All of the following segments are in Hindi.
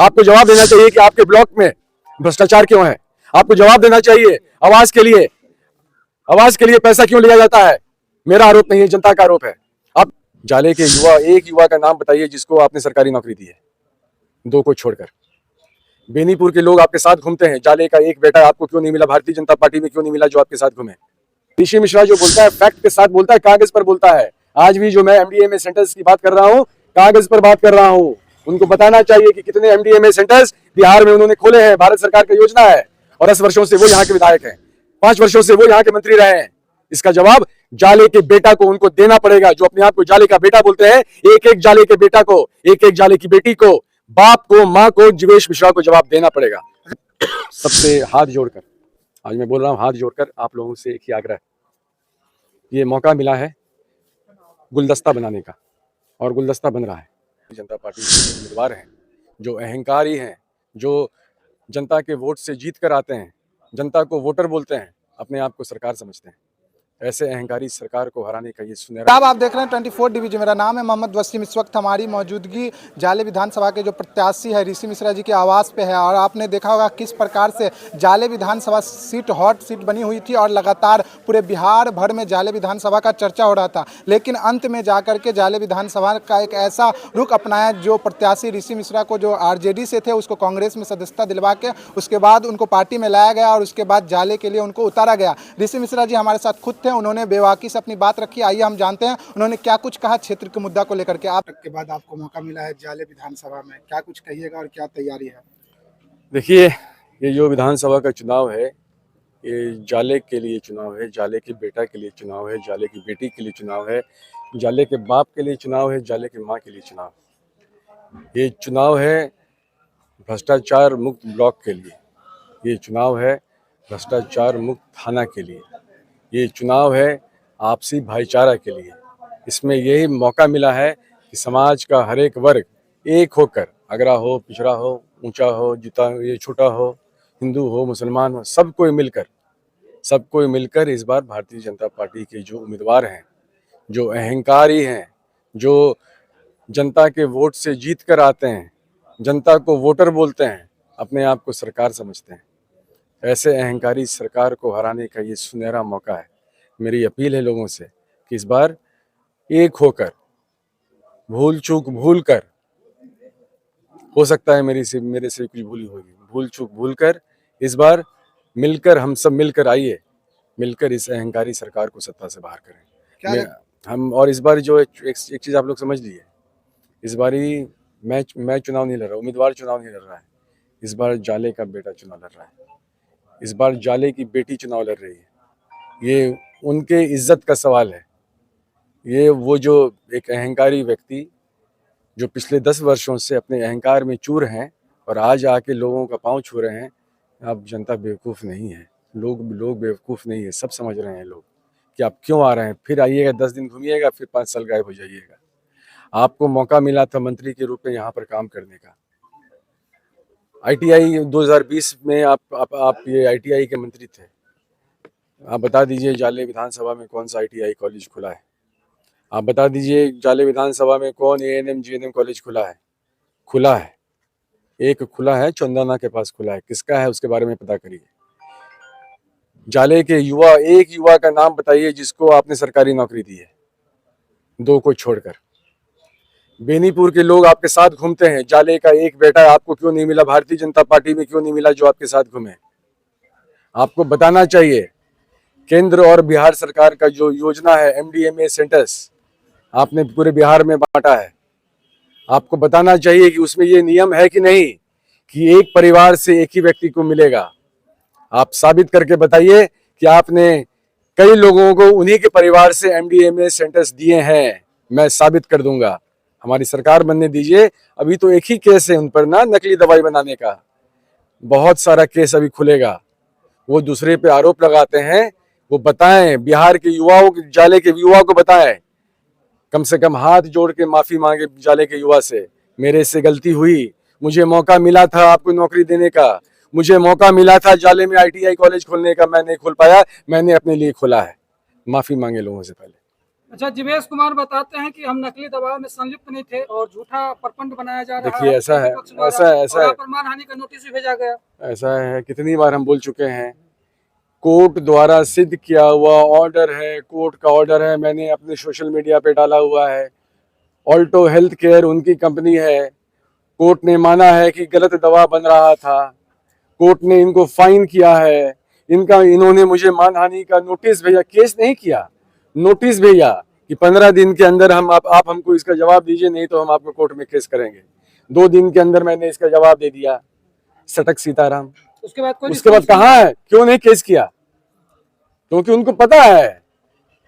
आपको जवाब देना चाहिए कि आपके ब्लॉक में भ्रष्टाचार क्यों है। आपको जवाब देना चाहिए आवाज के लिए पैसा क्यों लिया जाता है। मेरा आरोप नहीं है, जनता का आरोप है। आप जाले के एक युवा का नाम बताइए जिसको आपने सरकारी नौकरी दी है, दो को छोड़कर। बेनीपुर के लोग आपके साथ घूमते हैं, जाले का एक बेटा आपको क्यों नहीं मिला, भारतीय जनता पार्टी में क्यों नहीं मिला जो आपके साथ घूमे। ऋषि मिश्रा जो बोलता है फैक्ट के साथ बोलता है, कागज पर बोलता है। आज भी जो मैं एमडीएमए सेंटर्स की बात कर रहा हूं, कागज पर बात कर रहा हूं। उनको बताना चाहिए कि कितने एमडीएमए सेंटर्स बिहार में उन्होंने खोले हैं, भारत सरकार का योजना है, और 10 वर्षों से वो यहाँ के विधायक हैं, 5 वर्षों से वो यहाँ के मंत्री रहे हैं। इसका जवाब जाले के बेटा को उनको देना पड़ेगा, जो अपने आप को जाले का बेटा बोलते हैं। एक एक जाले के बेटा को, एक एक जाले की बेटी को, बाप को, माँ को, जीवेश मिश्रा को जवाब देना पड़ेगा। सबसे हाथ जोड़कर आज मैं बोल रहा हूं, हाथ जोड़कर आप लोगों से एक ही आग्रह, ये मौका मिला है गुलदस्ता बनाने का, और गुलदस्ता बन रहा है। जनता पार्टी के उम्मीदवार हैं जो अहंकारी हैं, जो जनता के वोट से जीत कर आते हैं, जनता को वोटर बोलते हैं, अपने आप को सरकार समझते हैं। ऐसे अहंकारी सरकार को हराने का ये सुनहरा। अब आप देख रहे हैं 24 डिवीजन। मेरा नाम है मोहम्मद वसीम। इस वक्त हमारी मौजूदगी जाले विधानसभा के जो प्रत्याशी है ऋषि मिश्रा जी के आवास पे है, और आपने देखा होगा किस प्रकार से जाले विधानसभा सीट हॉट सीट बनी हुई थी और लगातार पूरे बिहार भर में जाले विधानसभा का चर्चा हो रहा था। लेकिन अंत में जाकर के जाले विधानसभा का एक ऐसा रुख अपनाया, जो प्रत्याशी ऋषि मिश्रा को जो आरजेडी से थे उसको कांग्रेस में सदस्यता दिलवा के उसके बाद उनको पार्टी में लाया गया, और उसके बाद जाले के लिए उनको उतारा गया। ऋषि मिश्रा जी हमारे साथ खुद थे, उन्होंने बेवाकी से अपनी बात रखी। आइए हम जानते हैं उन्होंने क्या कुछ कहा क्षेत्र के मुद्दा को लेकर के। आप के बाद आपको मौका मिला है जाले विधानसभा में, क्या कुछ कहिएगा और क्या तैयारी है? देखिए, ये जो विधानसभा का चुनाव है, ये जाले के लिए चुनाव है, जाले के बेटा के लिए चुनाव है, जाले की बेटी के लिए चुनाव है, जाले के बाप के लिए चुनाव है, जाले की माँ के लिए चुनाव। ये चुनाव है भ्रष्टाचार मुक्त ब्लॉक के लिए, ये चुनाव है भ्रष्टाचार मुक्त थाना के लिए, ये चुनाव है आपसी भाईचारा के लिए। इसमें यही मौका मिला है कि समाज का हर एक वर्ग एक होकर, अगरा हो, पिछड़ा हो, ऊंचा हो, जिता ये छोटा हो, हिंदू हो, मुसलमान हो, सब कोई मिलकर इस बार भारतीय जनता पार्टी के जो उम्मीदवार हैं, जो अहंकारी हैं, जो जनता के वोट से जीत कर आते हैं, जनता को वोटर बोलते हैं, अपने आप को सरकार समझते हैं, ऐसे अहंकारी सरकार को हराने का ये सुनहरा मौका है। मेरी अपील है लोगों से कि इस बार एक होकर, भूल चूक भूल कर, हो सकता है मेरे से कुछ भूल होगी, भूल चूक भूल कर इस बार मिलकर, हम सब मिलकर आइए, मिलकर इस अहंकारी सरकार को सत्ता से बाहर करें। हम और इस बार जो एक चीज आप लोग समझ लीजिए, इस बारी मैं चुनाव नहीं लड़ रहा, उम्मीदवार चुनाव नहीं लड़ रहा है। इस बार जाले का बेटा चुनाव लड़ रहा है, इस बार जाले की बेटी चुनाव लड़ रही है। ये उनके इज्जत का सवाल है। ये वो जो एक अहंकारी व्यक्ति जो पिछले 10 वर्षों से अपने अहंकार में चूर हैं और आज आके लोगों का पांव छू रहे हैं। अब जनता बेवकूफ़ नहीं है, लोग बेवकूफ़ नहीं है, सब समझ रहे हैं लोग कि आप क्यों आ रहे हैं। फिर आइएगा, 10 दिन घूमिएगा, फिर 5 साल गायब हो जाइएगा। आपको मौका मिला था मंत्री के रूप में यहाँ पर काम करने का। ITI 2020 में आप ये ITI के मंत्री थे। आप बता दीजिए जाले विधानसभा में कौन सा ITI कॉलेज खुला है। आप बता दीजिए जाले विधानसभा में कौन ANM GNM कॉलेज खुला है। खुला है, एक खुला है, चंदना के पास खुला है। किसका है उसके बारे में पता करिए। जाले के एक युवा का नाम बताइए जिसको आपने सरकारी नौकरी दी है, दो को छोड़कर। बेनीपुर के लोग आपके साथ घूमते हैं, जाले का एक बेटा आपको क्यों नहीं मिला, भारतीय जनता पार्टी में क्यों नहीं मिला जो आपके साथ घूमे। आपको बताना चाहिए केंद्र और बिहार सरकार का जो योजना है MDMA सेंटर्स, आपने पूरे बिहार में बांटा है। आपको बताना चाहिए कि उसमें ये नियम है कि नहीं कि एक परिवार से एक ही व्यक्ति को मिलेगा। आप साबित करके बताइए कि आपने कई लोगों को उन्हीं के परिवार से MDMA सेंटर्स दिए हैं। मैं साबित कर दूंगा, हमारी सरकार बनने दीजिए। अभी तो एक ही केस है उन पर ना, नकली दवाई बनाने का। बहुत सारा केस अभी खुलेगा। वो दूसरे पे आरोप लगाते हैं, वो बताएं बिहार के युवाओं, जाले के युवाओं को बताएं, कम से कम हाथ जोड़ के माफी मांगे जाले के युवा से, मेरे से गलती हुई, मुझे मौका मिला था आपको नौकरी देने का, मुझे मौका मिला था जाले में ITI कॉलेज खोलने का, मैं नहीं खोल पाया, मैंने अपने लिए खोला है। माफी मांगे लोगों से पहले। अच्छा, जीवेश कुमार बताते हैं कि हम नकली दबाव में संलिप्त नहीं थे और झूठा प्रपंड बनाया जा रहा देखिए, है ऐसा है, प्रतिपक्ष द्वारा, ऐसा है, ऐसा और है, अपमान हानि का नोटिस भी भेजा गया। ऐसा है, कितनी बार हम बोल चुके हैं, कोर्ट द्वारा सिद्ध किया हुआ ऑर्डर है, कोर्ट का ऑर्डर है, मैंने अपने सोशल मीडिया पे डाला हुआ है। ऑल्टो हेल्थ केयर उनकी कंपनी है, कोर्ट ने माना है कि गलत दवा बन रहा था, कोर्ट ने इनको फाइन किया है, इन्होंने मुझे मानहानि का नोटिस भेजा, केस नहीं किया, नोटिस भेजा कि 15 दिन के अंदर आप हमको इसका जवाब दीजिए, नहीं तो हम आपको कोर्ट में केस करेंगे। 2 दिन के अंदर मैंने इसका जवाब दे दिया, सटक सीताराम। उसके बाद उसके बाद कहाँ है, क्यों नहीं केस किया? क्योंकि उनको पता है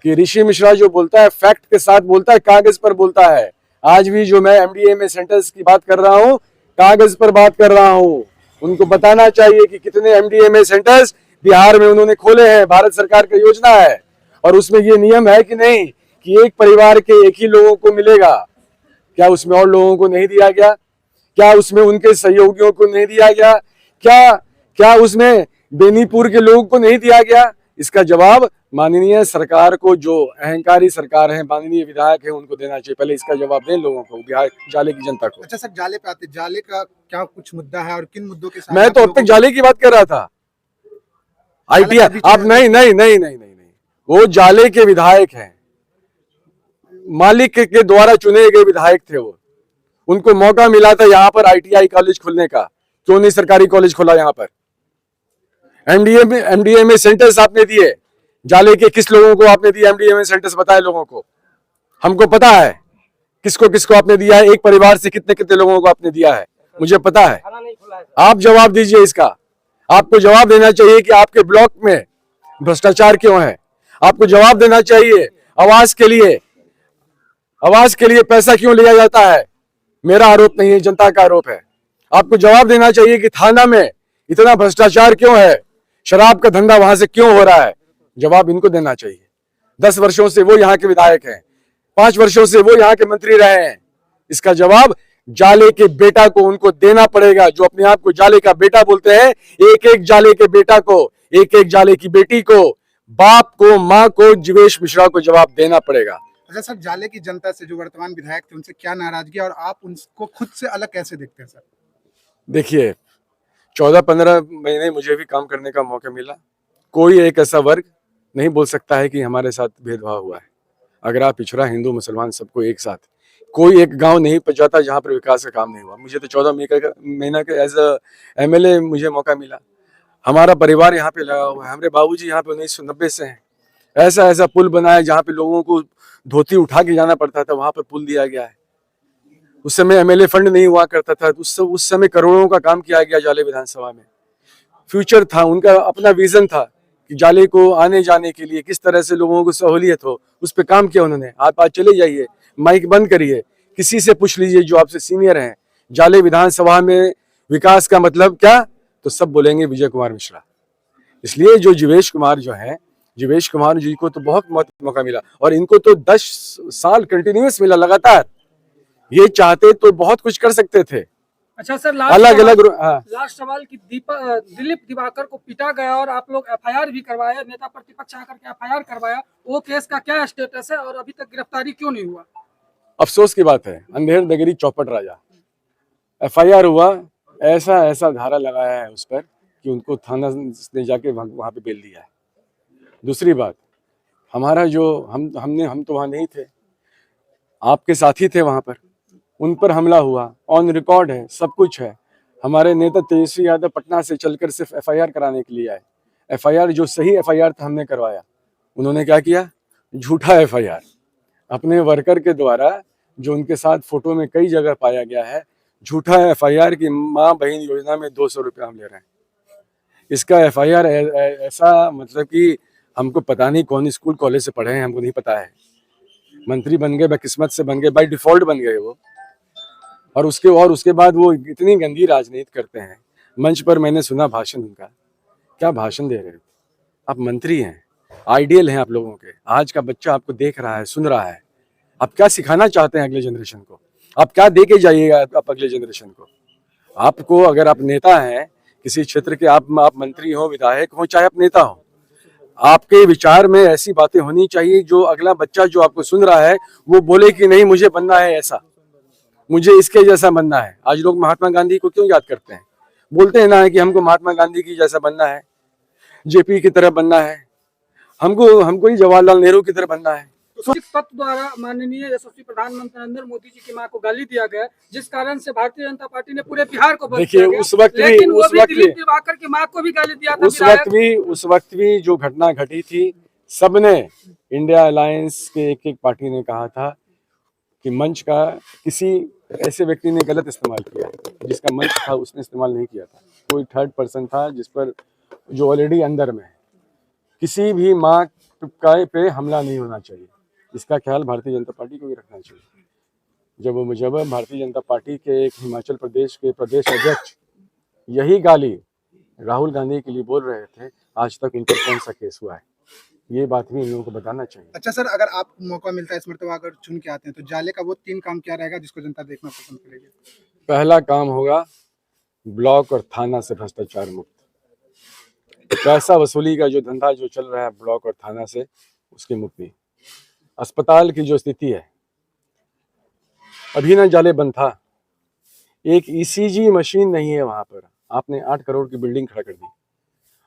कि ऋषि मिश्रा जो बोलता है फैक्ट के साथ बोलता है, कागज पर बोलता है। आज भी जो मैं एमडीएमए सेंटर्स की बात कर रहा हूँ, कागज पर बात कर रहा हूँ। उनको बताना चाहिए कि कितने एमडीएमए सेंटर्स बिहार में उन्होंने खोले हैं, भारत सरकार का योजना है, और उसमें ये नियम है कि नहीं कि एक परिवार के एक ही लोगों को मिलेगा। क्या उसमें और लोगों को नहीं दिया गया? क्या उसमें उनके सहयोगियों को नहीं दिया गया? क्या उसमें बेनीपुर के लोगों को नहीं दिया गया? इसका जवाब माननीय सरकार को, जो अहंकारी सरकार है, माननीय विधायक है, उनको देना चाहिए। पहले इसका जवाब दें लोगों को, बिहार जाले की जनता को। अच्छा सर, जाले पे आते, जाले का क्या कुछ मुद्दा है और किन मुद्दों के साथ? मैं तो अब तक जाले की बात कर रहा था। आईटीआई आप नहीं नहीं नहीं नहीं नहीं नहीं, वो जाले के विधायक हैं, मालिक के द्वारा चुने गए विधायक थे वो। उनको मौका मिला था यहाँ पर आईटीआई कॉलेज खोलने का, क्यों नहीं सरकारी कॉलेज खोला यहाँ पर? एमडीएमए सेंटर्स आपने दिए, जाले के किस लोगों को आपने दिए एमडीएमए सेंटर्स? बताए लोगों को, हमको पता है किसको किसको आपने दिया है, एक परिवार से कितने कितने लोगों को आपने दिया है, मुझे पता है। आप जवाब दीजिए इसका। आपको जवाब देना चाहिए कि आपके ब्लॉक में भ्रष्टाचार क्यों है। आपको जवाब देना चाहिए आवास के लिए पैसा क्यों लिया जाता है। मेरा आरोप नहीं है, जनता का आरोप है। आपको जवाब देना चाहिए कि थाना में इतना भ्रष्टाचार क्यों है, शराब का धंधा वहां से क्यों हो रहा है। जवाब इनको देना चाहिए। 10 वर्षों से वो यहाँ के विधायक हैं, 5 वर्षों से वो यहाँ के मंत्री रहे हैं। इसका जवाब जाले के बेटा को उनको देना पड़ेगा, जो अपने आप को जाले का बेटा बोलते हैं। एक एक जाले के बेटा को, एक एक जाले की बेटी को, बाप को, माँ को, जीवेश मिश्रा को जवाब देना पड़ेगा। अच्छा सर, जाले की जनता से जो वर्तमान विधायक थे उनसे क्या नाराजगी और आप उनको खुद से अलग कैसे देखते हैं सर? देखिए, 14-15 महीने मुझे भी काम करने का मौका मिला। कोई एक ऐसा वर्ग नहीं बोल सकता है कि हमारे साथ भेदभाव हुआ है। अगर आप पिछड़ा, हिंदू, मुसलमान सबको एक साथ, कोई एक गांव नहीं पहुंचाता जहां पर विकास का काम नहीं हुआ। मुझे तो 14 महीना का एज एमएलए मुझे मौका मिला। हमारा परिवार यहाँ पे लगा हुआ है, हमारे बाबूजी यहाँ पे 1990 से हैं। ऐसा ऐसा पुल बनाया जहाँ पे लोगों को धोती उठा के जाना पड़ता था, वहां पर पुल दिया गया है। उस समय एमएलए फंड नहीं हुआ करता था, उस समय करोड़ों का काम किया गया जाले विधानसभा में। फ्यूचर था, उनका अपना विजन था कि जाले को आने जाने के लिए किस तरह से लोगों को सहूलियत हो, उस पर काम किया उन्होंने। आप आज चले जाइए, माइक बंद करिए, किसी से पूछ लीजिए जो आपसे सीनियर हैं, जाले विधानसभा में विकास का मतलब क्या, तो सब बोलेंगे विजय कुमार मिश्रा। इसलिए जो जीवेश कुमार जो है, जीवेश कुमार जी को तो बहुत मौका मिला, और इनको तो 10 साल कंटिन्यूअस मिला लगातार। ये चाहते तो बहुत कुछ कर सकते थे। अच्छा सर, अलग अलग लास्ट सवाल की दिलीप दिवाकर को पीटा गया और आप लोग एफआईआर भी करवाया, नेता प्रतिपक्ष आकर के एफआईआर करवाया, वो केस का क्या स्टेटस है और अभी तक गिरफ्तारी क्यों नहीं हुआ? अफसोस की बात है, अंधेर नगरी चौपट राजा, एफआईआर हुआ, ऐसा ऐसा धारा लगाया है उस पर कि उनको थाना ने जाके वहां पे बेल दिया है। दूसरी बात, हमारा जो हम तो वहां नहीं थे, आपके साथी थे वहां पर, उन पर हमला हुआ, ऑन रिकॉर्ड है, सब कुछ है। हमारे नेता तेजस्वी यादव पटना से चलकर सिर्फ एफआईआर कराने के लिए आए। एफआईआर जो सही एफआईआर था हमने करवाया, उन्होंने क्या किया, झूठा एफआईआर अपने वर्कर के द्वारा, जो उनके साथ फोटो में कई जगह पाया गया है, झूठा एफआईआर की माँ बहन योजना में 200 रुपये हम ले रहे हैं। इसका एफआईआर ऐसा, मतलब कि हमको पता नहीं कौन स्कूल कॉलेज से पढ़े हैं, हमको नहीं पता है। मंत्री बन गए, किस्मत से बन गए, बाय डिफॉल्ट बन गए वो। और उसके बाद वो इतनी गंदी राजनीति करते हैं। मंच पर मैंने सुना भाषण उनका, क्या भाषण दे रहे हो आप? मंत्री हैं, आइडियल हैं आप लोगों के। आज का बच्चा आपको देख रहा है, सुन रहा है। आप क्या सिखाना चाहते हैं अगले जनरेशन को? आप क्या दे के जाइएगा आप अगले जनरेशन को? आपको, अगर आप नेता हैं किसी क्षेत्र के, आप मंत्री हो, विधायक हो, चाहे आप नेता हो, आपके विचार में ऐसी बातें होनी चाहिए जो अगला बच्चा जो आपको सुन रहा है वो बोले कि नहीं मुझे बनना है ऐसा, मुझे इसके जैसा बनना है। आज लोग महात्मा गांधी को क्यों याद करते हैं? बोलते हैं ना कि हमको महात्मा गांधी की जैसा बनना है, जेपी की तरह बनना है, हमको ही जवाहरलाल नेहरू की तरह बनना है। किस तत्व द्वारा माननीय यशस्वी प्रधानमंत्री नरेंद्र मोदी जी की मां को गाली दिया गया, जिस कारण से भारतीय जनता पार्टी ने पूरे बिहार को बंद देखिए, किया गया। उस वक्त भी दिलीप दिवाकर की मां को भी गाली दिया था। उस वक्त भी जो घटना घटी थी, सबने इंडिया अलायंस के एक पार्टी ने कहा था कि मंच का किसी ऐसे व्यक्ति ने गलत इस्तेमाल किया, जिसका मंच था उसने इस्तेमाल नहीं किया था। कोई थर्ड पर्सन था जिस पर जो ऑलरेडी अंदर में है। किसी भी माँ पे हमला नहीं होना चाहिए, इसका ख्याल भारतीय जनता पार्टी को भी रखना चाहिए। जब भारतीय जनता पार्टी के एक हिमाचल प्रदेश के प्रदेश अध्यक्ष यही गाली राहुल गांधी के लिए बोल रहे थे, आज तक उन पर कौन सा केस हुआ है, ये बात भी इन लोगों को बताना चाहिए। अच्छा सर, अगर आप मौका मिलता है इस मरतबा अगर चुन के आते हैं तो जाले का वो 3 काम क्या रहेगा जिसको जनता देखना पसंद करेगी? पहला काम होगा ब्लॉक और थाना से भ्रष्टाचार मुक्त। पैसा वसूली का जो धंधा जो चल रहा है ब्लॉक और थाना से, उसकी मुक्ति। अस्पताल की जो स्थिति है, अभी ना जाले बंद था, एक ईसीजी मशीन नहीं है वहां पर। आपने 8 करोड़ की बिल्डिंग खड़ा कर दी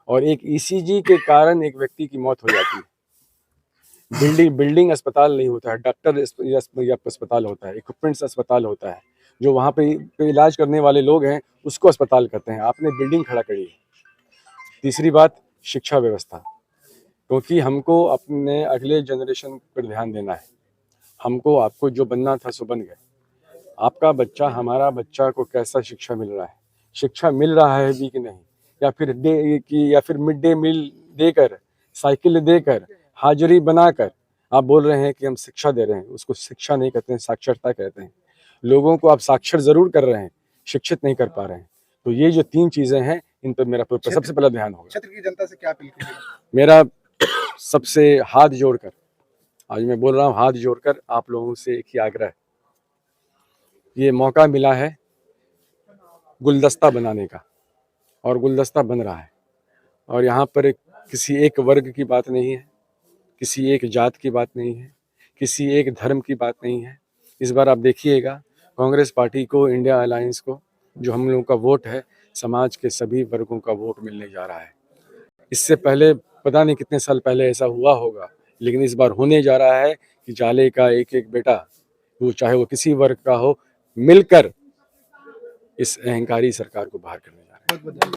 और एक ईसीजी के कारण एक व्यक्ति की मौत हो जाती है। बिल्डिंग अस्पताल नहीं होता है, डॉक्टर अस्पताल होता है, इक्विपमेंट्स अस्पताल होता है। जो वहां पे इलाज करने वाले लोग हैं उसको अस्पताल कहते हैं। आपने बिल्डिंग खड़ा करी है। तीसरी बात, शिक्षा व्यवस्था, क्योंकि हमको अपने अगले जनरेशन पर ध्यान देना है। हमको आपको जो बनना था सो बन गए। आपका बच्चा, हमारा बच्चा को कैसा शिक्षा मिल रहा है, शिक्षा मिल रहा है भी कि नहीं, या फिर मिड डे मील देकर, साइकिल देकर, हाजिरी बनाकर आप बोल रहे हैं कि हम शिक्षा दे रहे हैं। उसको शिक्षा नहीं कहते हैं, साक्षरता कहते हैं। लोगों को आप साक्षर जरूर कर रहे हैं, शिक्षित नहीं कर पा रहे हैं। तो ये जो 3 चीजें हैं, इन पर मेरा सबसे पहला ध्यान होगा। क्षेत्र की जनता से क्या अपील करेंगे? मेरा सबसे हाथ जोड़कर, आज मैं बोल रहा हूँ, हाथ जोड़कर आप लोगों से एक ही आग्रह है, ये मौका मिला है गुलदस्ता बनाने का और गुलदस्ता बन रहा है। और यहाँ पर किसी एक वर्ग की बात नहीं है, किसी एक जात की बात नहीं है, किसी एक धर्म की बात नहीं है। इस बार आप देखिएगा कांग्रेस पार्टी को, इंडिया अलायंस को, जो हम लोगों का वोट है, समाज के सभी वर्गों का वोट मिलने जा रहा है। इससे पहले पता नहीं कितने साल पहले ऐसा हुआ होगा, लेकिन इस बार होने जा रहा है कि जाले का एक एक बेटा, वो चाहे वो किसी वर्ग का हो, मिलकर इस अहंकारी सरकार को बाहर करने जा रहा है।